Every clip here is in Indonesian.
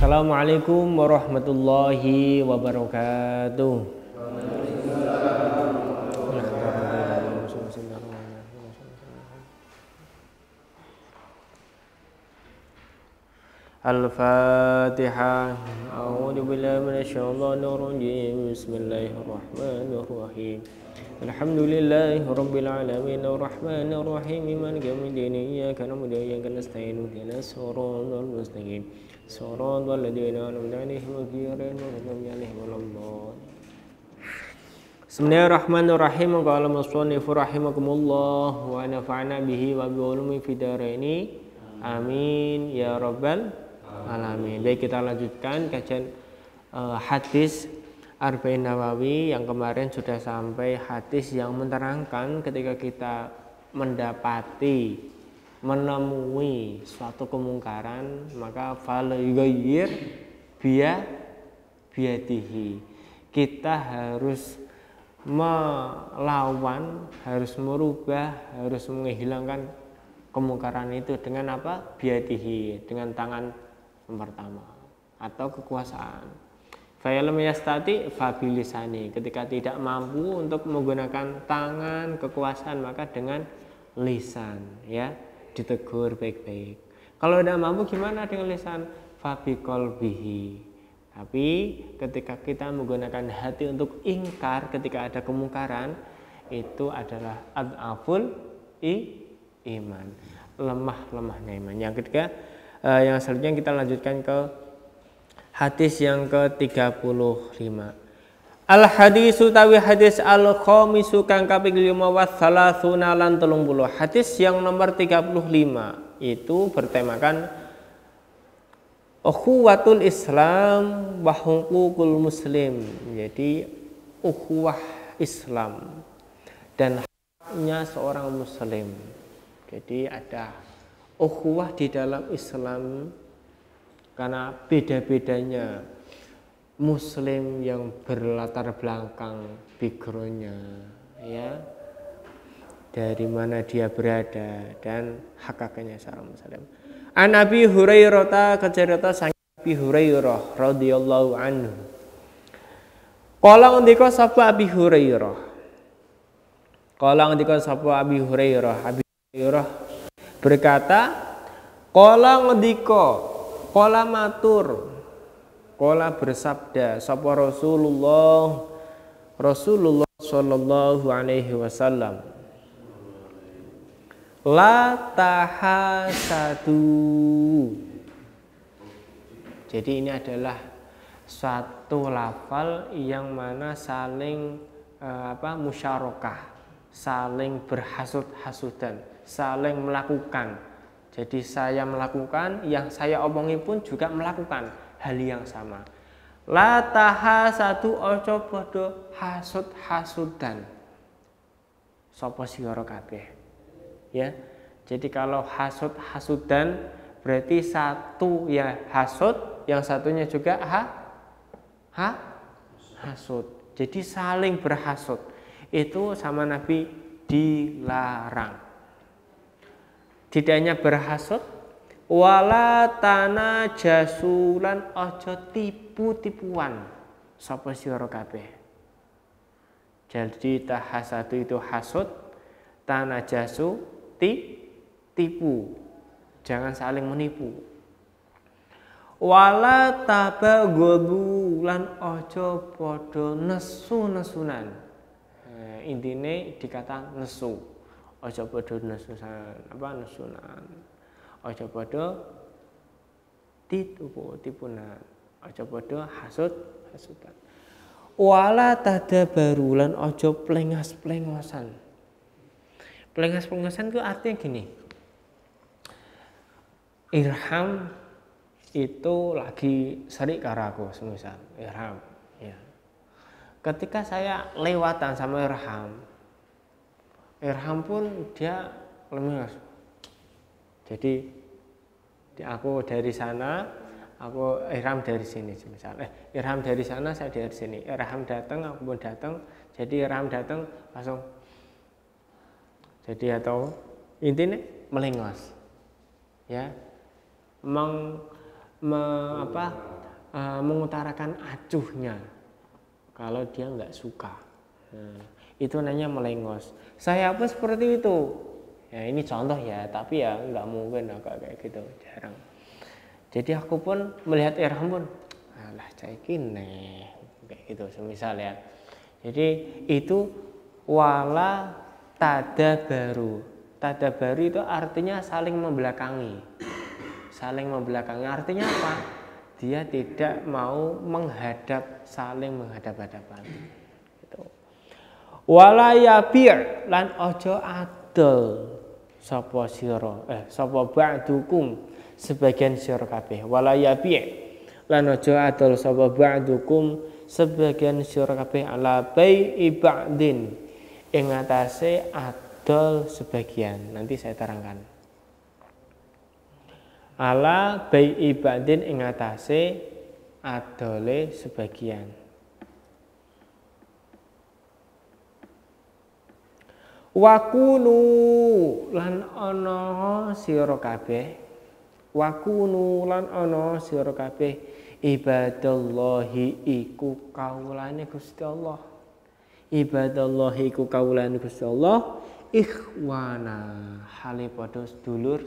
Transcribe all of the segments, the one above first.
Assalamualaikum warahmatullahi wabarakatuh. Al-Fatihah. A'udzu billahi minasyaitonir rajim. Bismillahirrahmanirrahim. Alhamdulillahi rabbil alamin arrahmanir rahim maliki yaumiddin iyyaka na'budu wa iyyaka nasta'in ihdinas siratal mustaqim siratal ladzina an'amta 'alaihim ghairil maghdubi 'alaihim waladdallin. Bismillahirrahmanirrahim. Qala musannif rahimakumullah wa nafa'na bihi wa bi ulumi fid dharaini. Amin ya rabbal alamin. Baik, kita lanjutkan kajian hadis Arba'in Nawawi yang kemarin sudah sampai hadis yang menerangkan ketika kita menemui suatu kemungkaran, maka fal yughayyir biyadihi. Kita harus melawan, harus merubah, harus menghilangkan kemungkaran itu dengan apa? Biyadihi, dengan tangan yang pertama atau kekuasaan. Fa'ilam yastati fabilisani, ketika tidak mampu untuk menggunakan tangan kekuasaan maka dengan lisan, ya, ditegur baik-baik. Kalau tidak mampu gimana dengan lisan? Fabiqalbihi. Tapi ketika kita menggunakan hati untuk ingkar ketika ada kemungkaran, itu adalah ad'aful iman, lemah-lemahnya iman. Yang ketiga, yang selanjutnya kita lanjutkan ke hadis yang ke-35. Al hadisu tawi hadis al khamisu kang kaping 35 lan 30. Hadis yang nomor 35 itu bertemakan ukhuwatul Islam wa huququl muslim. Jadi ukhuwah Islam dan haknya seorang muslim. Jadi ada ukhuwah di dalam Islam karena beda-bedanya muslim yang berlatar belakang backgroundnya, ya, dari mana dia berada dan hak-haknya seorang muslim. An Abi Hurairah kacerita sang Abi Hurairah radhiyallahu anhu. Qala ngendika sapa Abi Hurairah. Abi Hurairah berkata, qala ngendika, qala matur, qala bersabda sapa Rasulullah sallallahu alaihi wasallam, la tahasadu. Jadi ini adalah suatu lafal yang mana saling musyarakah, saling berhasud-hasudan, saling melakukan. Jadi saya melakukan, yang saya omongi pun juga melakukan hal yang sama. La tahasadu, ojo podo hasud-hasudan. Sapa sira kabeh. Ya. Jadi kalau hasud-hasudan berarti satu ya hasud, yang satunya juga hasud. Jadi saling berhasud. Itu sama Nabi dilarang. Tidak hanya berhasud, wala tanajasulan, ojo tipu-tipuan sapa sira kabeh. Jadi tahasadu itu hasud, tanajasu tipu. Jangan saling menipu. Wala tabaghadu lan ojo padha nesu-nesunan. Intine dikata nesu. Ojo padha nesunan. Ojo padha tipunan. Ojo padha hasudan. Wala tadabaru lan ojo plengas-plengosan. Plengas-plengosan itu artinya gini. Irham itu lagi serik karo aku, semisal Irham, ya. Ketika saya lewatan sama Irham pun dia lemes. Jadi aku dari sana, Irham dari sini, misal. Irham dari sana, saya dari sini. Irham datang, aku pun datang. Jadi Irham datang langsung. Jadi atau intinya melengos, ya, mengutarakan acuhnya kalau dia nggak suka. Nah, itu namanya melengos. Saya pun seperti itu. Ya ini contoh ya, tapi ya nggak mungkin agak kayak gitu, jarang. Jadi aku pun melihat Irham pun, alah caikin nih, kayak gitu semisal ya. Jadi itu wala tadabaru. Tadabaru itu artinya saling membelakangi. Saling membelakangi artinya apa? Dia tidak mau saling menghadap-hadapan. Gitu. Wala yabi' lan ojo adol sapa ba'dukum sebagian sira kabeh. Wala yabi' lan ojo adol sapa ba'dukum sebagian sira kabeh ala bai'i ba'din ing atase adol sebagian. Nanti saya terangkan. Ala bai'i ba'din ing atase adole sebagian. Wakunu lan ana sira kabeh ibadallahi iku kawulane Gusti Allah. Ibadallahi iku kawulane Gusti Allah ikhwana hale padha seduluran.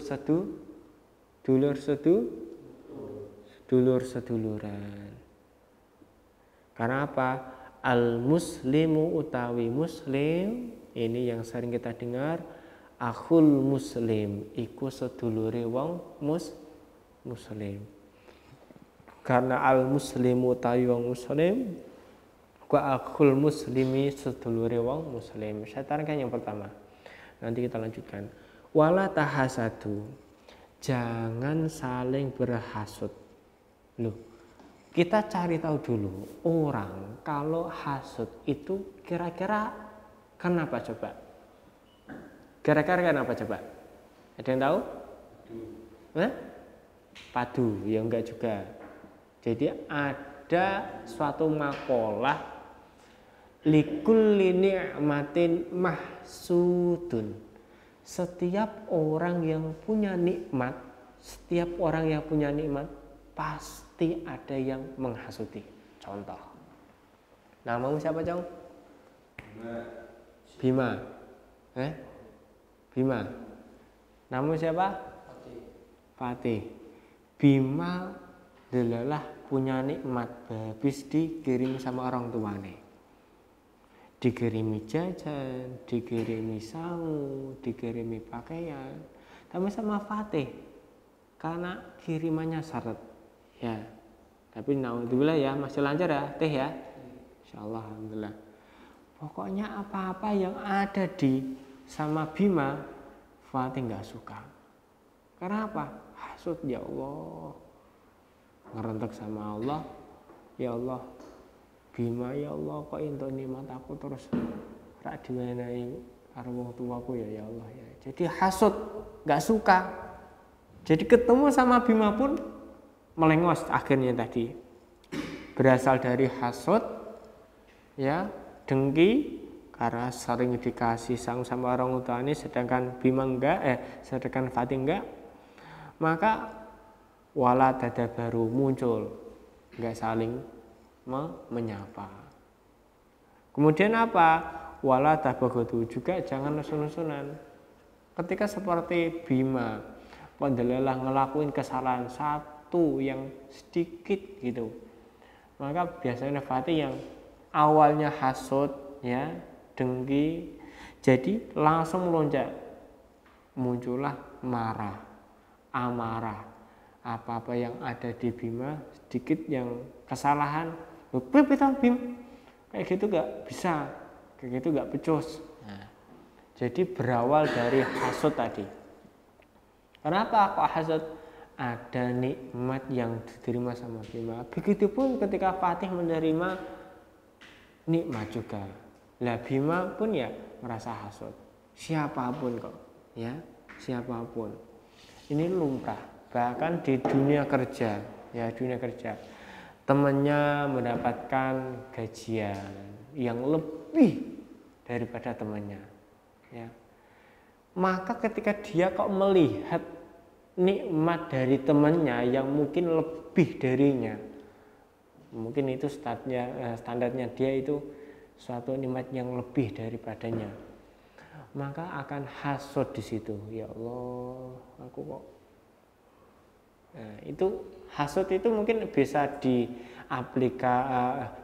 Karena apa? Al muslimu utawi muslim ini yang sering kita dengar, akhul muslim iku sedulure wong muslim. Karena al muslimu utawi wong muslim, wa akhul muslimi sedulure wong muslim. Saya terangkan yang pertama. Nanti kita lanjutkan. Wala tahasadu. Jangan saling berhasut. Loh, kita cari tahu dulu orang kalau hasut itu kira-kira kenapa coba? Kira-kira kenapa coba? Ada yang tahu? Padu, ya enggak juga. Jadi ada suatu makalah likulli ni'matin mahsudun. Setiap orang yang punya nikmat, pasti ada yang menghasuti. Contoh. Namamu siapa, Cong? Bima. Bima. Namamu siapa? Fatih. Bima adalah punya nikmat habis dikirim sama orang tuanya. Dikirimi jajan, dikirimi sangu, dikirimi pakaian. Tapi sama Fatih karena kirimannya syarat. Ya. Tapi naudzubillah ya, masih lancar ya, Teh ya. Insyaallah alhamdulillah. Pokoknya apa-apa yang ada di sama Bima, Fatih nggak suka. Karena apa? Hasud ya Allah. Ngerentek sama Allah. Ya Allah, Bima ya Allah kok entuk nikmat aku terus rak diwenehi karo wong tuaku ya Allah ya. Jadi hasud, nggak suka. Jadi ketemu sama Bima pun melengos akhirnya tadi. Berasal dari hasud ya, dengki karena sering dikasih sang sama orang tuanya sedangkan Bima sedangkan Fatih enggak. Maka wala tadabaru muncul, enggak saling menyapa. Kemudian apa? Wala tabaghadu, juga jangan nusun-nusunan. Ketika seperti Bima pendelalah ngelakuin kesalahan satu yang sedikit gitu, maka biasanya Fatih yang awalnya hasud ya, dengki, jadi langsung melonjak, muncullah marah, amarah. Apa-apa yang ada di Bima sedikit yang kesalahan, Bim, kayak gitu gak bisa, kayak gitu gak becus. Nah, jadi berawal dari hasud tadi. Kenapa kok hasud? Ada nikmat yang diterima sama Bima. Begitupun ketika Fatih menerima nikmat juga. Lah Bima pun ya merasa hasud. Siapapun kok, ya, siapapun. Ini lumrah. Bahkan di dunia kerja, ya dunia kerja, temannya mendapatkan gajian yang lebih daripada temannya, ya. Maka ketika dia kok melihat nikmat dari temannya yang mungkin lebih darinya, mungkin itu standarnya dia itu suatu nikmat yang lebih daripadanya, maka akan hasud di situ. Ya Allah, aku kok. Nah, itu hasud itu mungkin bisa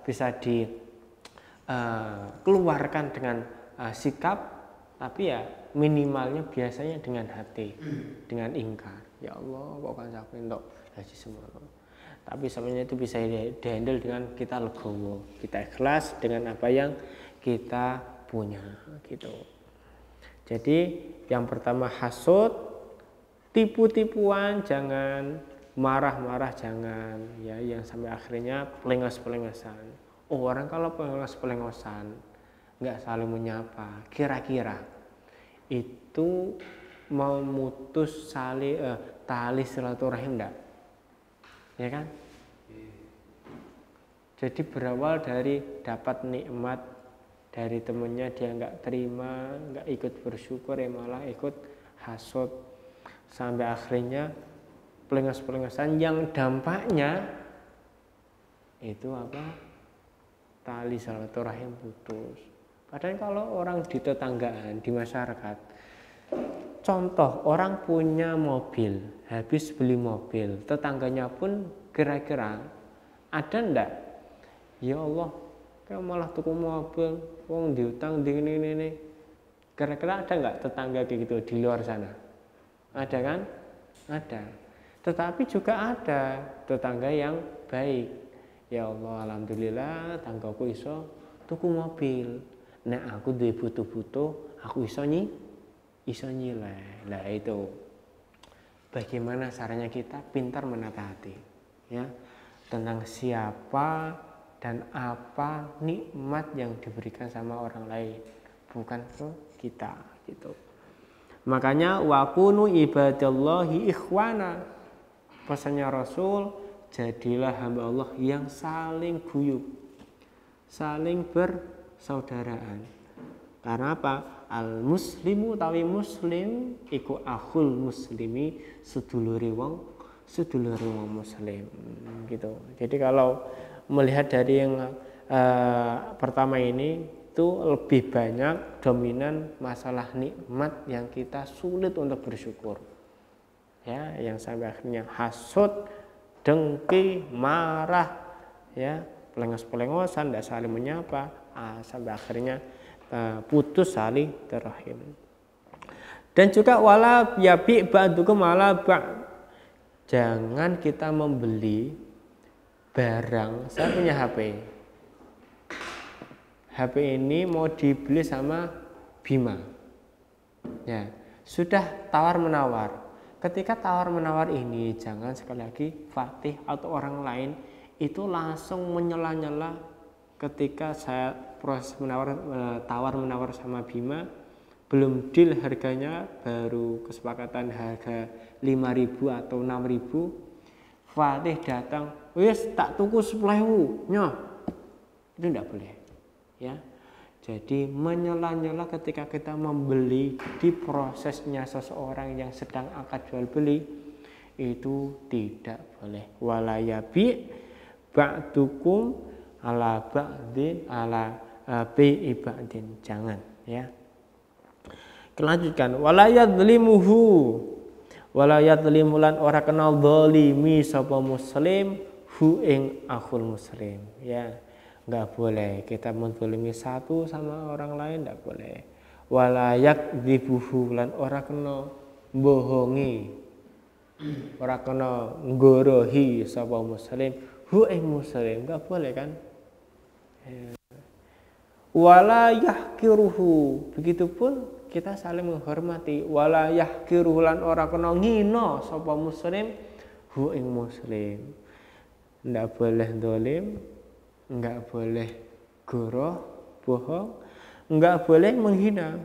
bisa dikeluarkan dengan sikap, tapi ya minimalnya biasanya dengan hati, dengan ingkar. Ya Allah, kok kan sampai untuk haji semua. Tapi sebenarnya itu bisa dihandle dengan kita legowo, kita ikhlas dengan apa yang kita punya gitu. Jadi yang pertama hasud, tipu-tipuan jangan, marah-marah jangan, ya, yang sampai akhirnya pelengos-pelengosan. Orang kalau pelengos-pelengosan nggak saling menyapa, kira-kira itu memutus tali silaturahim enggak? Ya kan? Jadi berawal dari dapat nikmat dari temennya, dia nggak terima, nggak ikut bersyukur, ya malah ikut hasud, sampai akhirnya pelengos-pelengosan yang dampaknya itu apa? Tali silaturahim putus. Padahal kalau orang di tetanggaan, di masyarakat, contoh orang punya mobil, habis beli mobil, tetangganya pun kira-kira ada ndak? Ya Allah, kayak malah tuku mobil, wong diutang di ini. Kira-kira ada nggak tetangga kayak gitu di luar sana? Ada kan? Ada. Tetapi juga ada tetangga yang baik. Ya Allah, alhamdulillah tanggaku iso tuku mobil. Nek aku duwe butuh-butuh, aku iso nyileh. Nah itu bagaimana caranya kita pintar menata hati, ya, tentang siapa dan apa nikmat yang diberikan sama orang lain, bukan ke kita gitu. Makanya wakunu ibadallahi ikhwana, pesannya Rasul, jadilah hamba Allah yang saling guyub, saling bersaudaraan. Karena apa? Al muslimu tawi muslim iku akhul muslimi, sedulure wong muslim gitu. Jadi kalau melihat dari yang pertama ini itu lebih banyak dominan masalah nikmat yang kita sulit untuk bersyukur, ya, yang sampai akhirnya hasud, dengki, marah, ya, pelengos-pelengosan, tidak saling menyapa, sampai akhirnya putus silaturahim. Dan juga wala yabi ba'dukum ala ba', jangan kita membeli barang. Saya punya HP ini mau dibeli sama Bima, ya, sudah tawar menawar. Ketika tawar menawar ini, jangan sekali lagi Fatih atau orang lain itu langsung menyela-nyela. Ketika saya proses tawar menawar sama Bima, belum deal harganya, baru kesepakatan harga 5.000 atau 6.000, Fatih datang, wis tak tuku 10.000 nyoh. Itu tidak boleh, ya. Jadi menyela-nyela ketika kita membeli di prosesnya seseorang yang sedang akad jual beli, itu tidak boleh. Walayabi ba'dukum ala ba'din ala bi'i ba'din, jangan, ya. Kelanjutkan, wala yadzlimulan ora kena zalimi sapa muslim hu ing akhul muslim, ya. Enggak boleh kita menzalimi satu sama orang lain, enggak boleh. Wala yakdzibuhu, lan ora kena bohongi, ora kena nggorohi sapa muslim hu ing muslim, enggak boleh kan. Wala yahkiruhu, begitupun kita saling menghormati. Wala yahkiruhu, lan ora kena ngino sapa muslim hu ing muslim. Ndak boleh dolim, nggak boleh goroh, bohong, nggak boleh menghina.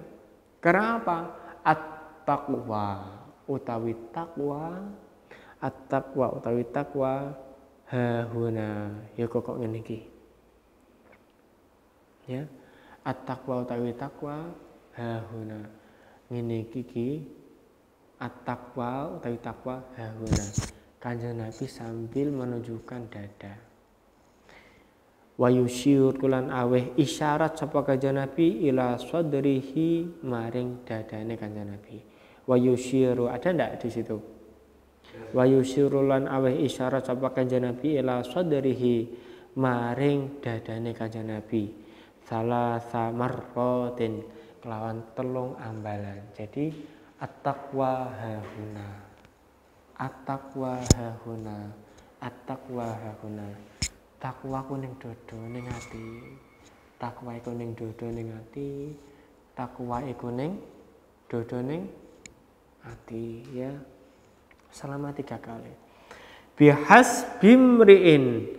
Karena apa? At-taqwa utawi takwa hahuna, ya kok ngene iki, ya. At-taqwa utawi takwa hahuna, ngene iki. At-taqwa utawi takwa hahuna, Kanjeng Nabi sambil menunjukkan dada. wa yusyir kulan aweh isyarat sapa kanjeng Nabi ila sadrihi maring dadane kanjeng Nabi. Wa yusyiru ada ndak di situ? Wa yusyiru lan aweh isyarat sapa kanjeng Nabi ila sadrihi maring dadane kanjeng Nabi. Salasa marratin kelawan telung ambalan. Jadi at-taqwa hahuna. At-taqwa hahuna. At-taqwa hahuna. Takwa ku ning dodo ning ati. Takwa iku ning dodo ning ati. Takwa iku ning dodo ning ati ya. Selama 3 kali. Bihas bimriin.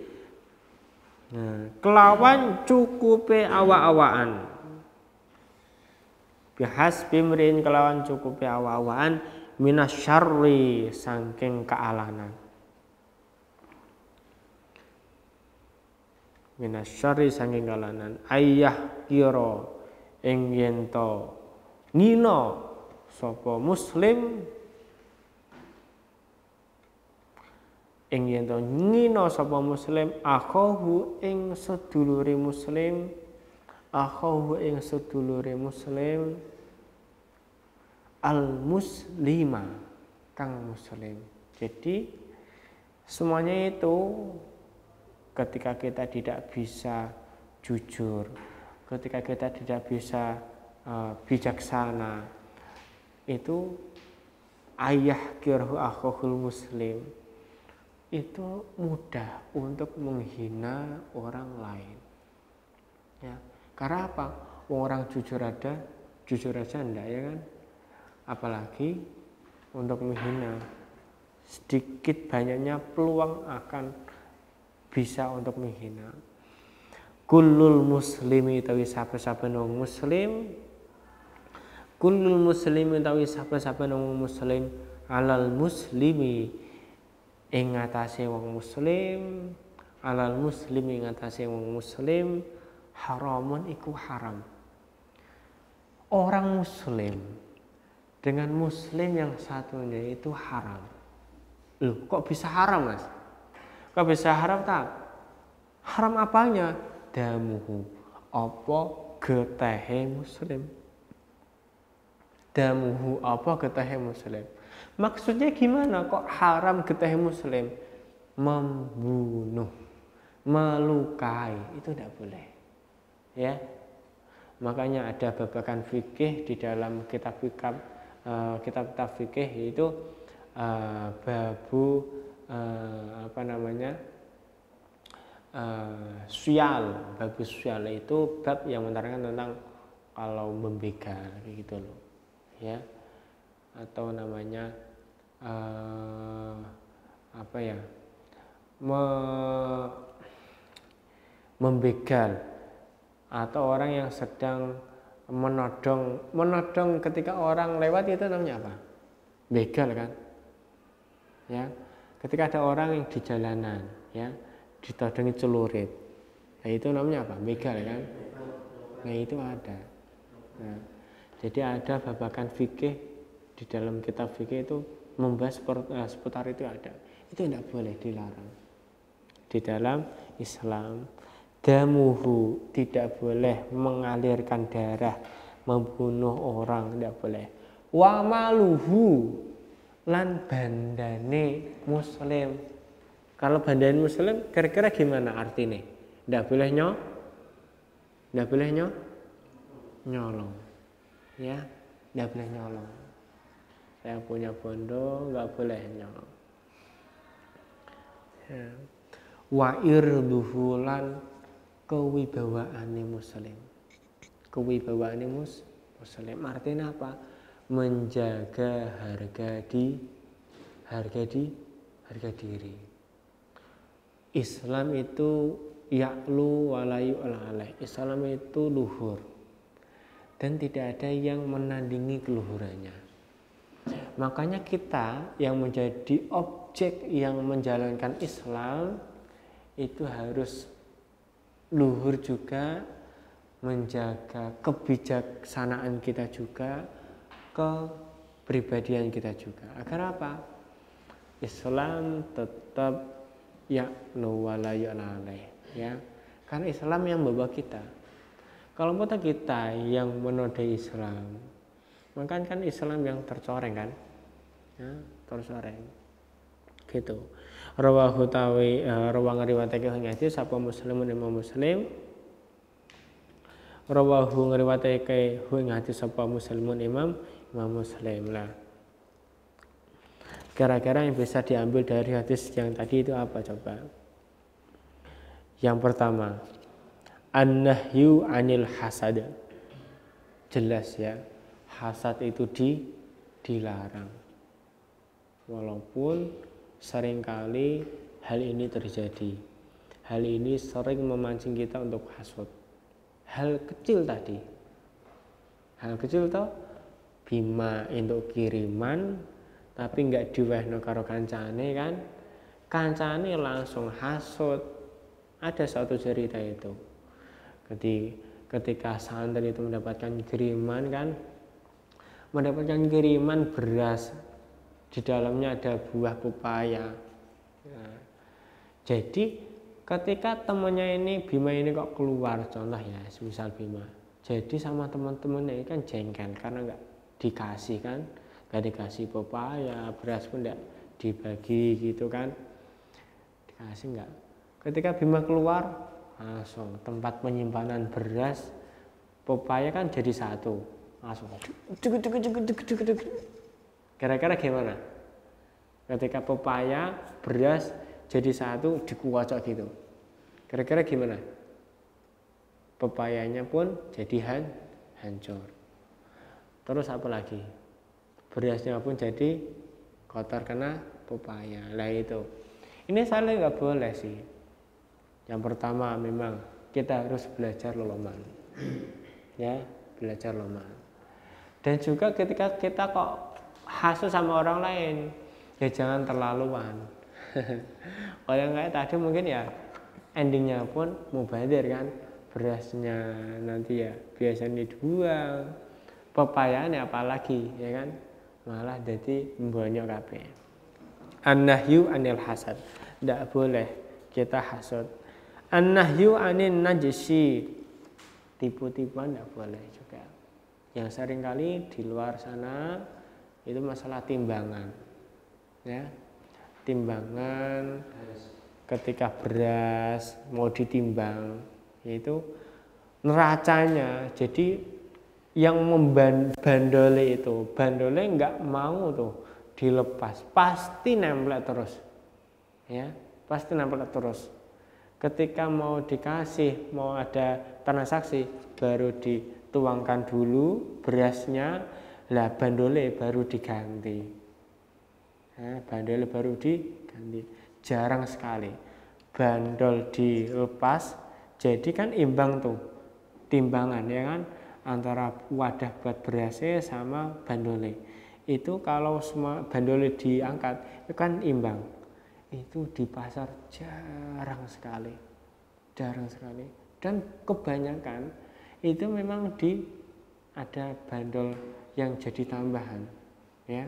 Nah, kelawan cukupe awak-awakan. Bihas bimriin kelawan cukupe awak-awakan minasyarri saking kealanan. Minasyari saking kalanan ayah kira ing yen to ngina sapa muslim ing yen to ngina sapa muslim akhahu ing sedulure muslim akhahu ing sedulure muslim al muslima kang muslim. Jadi semuanya itu ketika kita tidak bisa jujur, ketika kita tidak bisa bijaksana, itu ayah kirahu akhul muslim itu mudah untuk menghina orang lain. Ya, karena apa? Orang jujur aja enggak ya kan? Apalagi untuk menghina. Sedikit banyaknya peluang akan bisa untuk menghina. Kullul muslimi tawi saben-saben wong muslim. Kullul muslimi tawi saben-saben wong muslim alal muslimi ing atase wong muslim, alal muslimi ing atase wong muslim haramun iku haram. Orang muslim dengan muslim yang satunya itu haram. Loh, kok bisa haram, Mas? Kok bisa haram tak? Haram apanya? Damuhu. Apa getehe muslim? Damuhu apa getehe muslim? Maksudnya gimana kok haram getehe muslim? Membunuh, melukai, itu tidak boleh. Ya. Makanya ada babakan fikih di dalam kitab-kitab fikih yaitu babu syal. Babu syal itu bab yang menerangkan tentang kalau membegal gitu loh ya, atau namanya membegal atau orang yang sedang menodong ketika orang lewat, itu namanya apa? Begal kan ya. Ketika ada orang yang di jalanan ya ditodongi celurit, nah itu namanya apa? Begal kan. Nah itu ada. Nah, jadi ada babakan fikih di dalam kitab fikih itu membahas seputar itu ada. Itu tidak boleh, dilarang di dalam Islam. Damuhu, tidak boleh mengalirkan darah, membunuh orang, tidak boleh. Wa maluhu, lan bandane muslim. Kalau bandane muslim kira-kira gimana artinya? Tidak boleh nyolong ya, tidak boleh nyolong. Saya punya bondo, nggak boleh nyolong ya. Wa irduhu, lan kewibawaane muslim. Kewibawaane muslim artinya apa? Menjaga harga diri. Islam itu ya'lu walayu alaih. Islam itu luhur dan tidak ada yang menandingi keluhurannya. Makanya kita yang menjadi objek yang menjalankan Islam itu harus luhur juga, menjaga kebijaksanaan kita juga, kepribadian kita juga. Agar apa? Islam tetap ya'lu walayu alaih ya. Karena Islam yang membawa kita. Kalau kita yang menodai Islam, maka kan Islam yang tercoreng kan, ya, tercoreng. Gitu. Rawahu tawi rawang riwayatake hadis sapa Muslimun Imam Muslim. Rawahu ngriwayatake hadis sapa Muslimun Imam Muslim lah. Kira-kira yang bisa diambil dari hadis yang tadi itu apa coba? Yang pertama, an-nahyu 'anil hasad. Jelas ya, hasad itu dilarang. Walaupun seringkali hal ini terjadi. Hal ini sering memancing kita untuk hasad. Hal kecil tadi. Hal kecil toh Bima untuk kiriman tapi enggak diwehno karo kancane kan. Kancane langsung hasud. Ada suatu cerita itu. Ketika santri itu mendapatkan kiriman kan, mendapatkan kiriman beras, di dalamnya ada buah pepaya. Nah, jadi ketika temannya ini Bima ini kok keluar, contoh ya, misal Bima, jadi sama teman-temannya ini kan jengkel karena nggak dikasih kan, nggak dikasih pepaya, beras pun nggak dibagi gitu kan, dikasih nggak. Ketika Bima keluar, langsung tempat penyimpanan beras, pepaya kan jadi satu, langsung kira-kira gimana? Ketika pepaya, beras jadi satu dikuacok gitu. Kira-kira gimana? Pepayanya pun jadi hancur. Terus apa lagi? Berasnya pun jadi kotor kena pepaya. Lah itu. Ini saling nggak boleh sih. Yang pertama memang kita harus belajar loloman. Ya, belajar loloman. Dan juga ketika kita kok hasut sama orang lain, ya jangan terlaluan. Kalau yang kayak tadi mungkin ya endingnya pun mubazir kan, berasnya nanti ya biasanya dibuang, pepayanya apalagi ya kan, malah jadi mbonyok kabeh. An-nahyu 'anil hasad, tidak boleh kita hasud. An-nahyu 'anin najsi, tipu-tipuan tidak boleh juga. Yang seringkali di luar sana itu masalah timbangan, ya, timbangan ketika beras mau ditimbang, yaitu neracanya. Jadi yang membandole itu, bandole nggak mau tuh dilepas, pasti nempel terus, ya, pasti nempel terus. Ketika mau dikasih, mau ada transaksi, baru dituangkan dulu berasnya, lah bandole baru diganti. Bandol baru diganti. Jarang sekali bandol dilepas, jadi kan imbang tuh timbangan ya kan, antara wadah buat berasnya sama bandole. Itu kalau semua bandole diangkat itu kan imbang. Itu di pasar jarang sekali, dan kebanyakan itu memang ada bandol yang jadi tambahan, ya,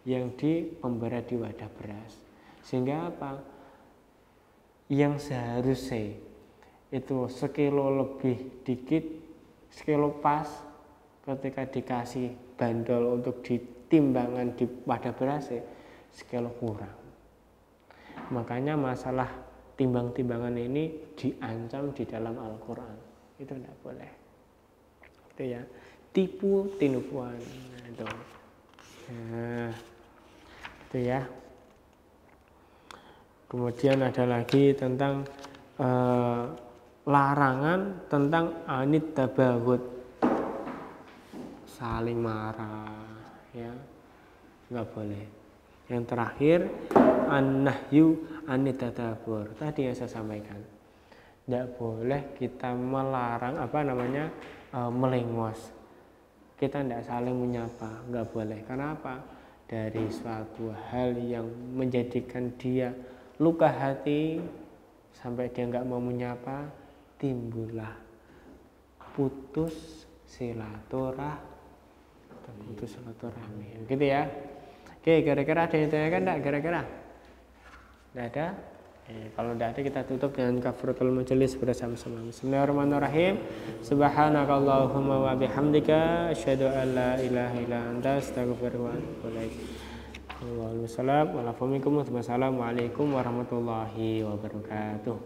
yang pemberat di wadah beras, sehingga apa? Yang seharusnya itu sekilo lebih dikit, sekilo pas, ketika dikasih bandol untuk ditimbangan di wadah beras, sekilo kurang. Makanya masalah timbang-timbangan ini diancam di dalam Al-Quran. Itu tidak boleh. Itu ya, tipu-tinuan. Itu. Nah, itu ya. Kemudian ada lagi tentang larangan tentang anit tabaghut, saling marah, ya, nggak boleh. Yang terakhir an-nahyu anit tadabbur, tadi yang saya sampaikan, tidak boleh kita melarang melengos, kita tidak saling menyapa, nggak boleh. Karena apa? Dari suatu hal yang menjadikan dia luka hati sampai dia nggak mau menyapa, timbullah putus silaturahmi, gitu ya. Oke, kira-kira ada yang ditanyakan enggak? Kira-kira? Enggak ada? Kalau tidak ada kita tutup dengan kafaratul majelis bersama-sama. Bismillahirrahmanirrahim. Subhanakallahumma wa bihamdika asyhadu an la ilaha illa anta astaghfiruka wa atubu ilaik. Wassalamualaikum warahmatullahi wabarakatuh.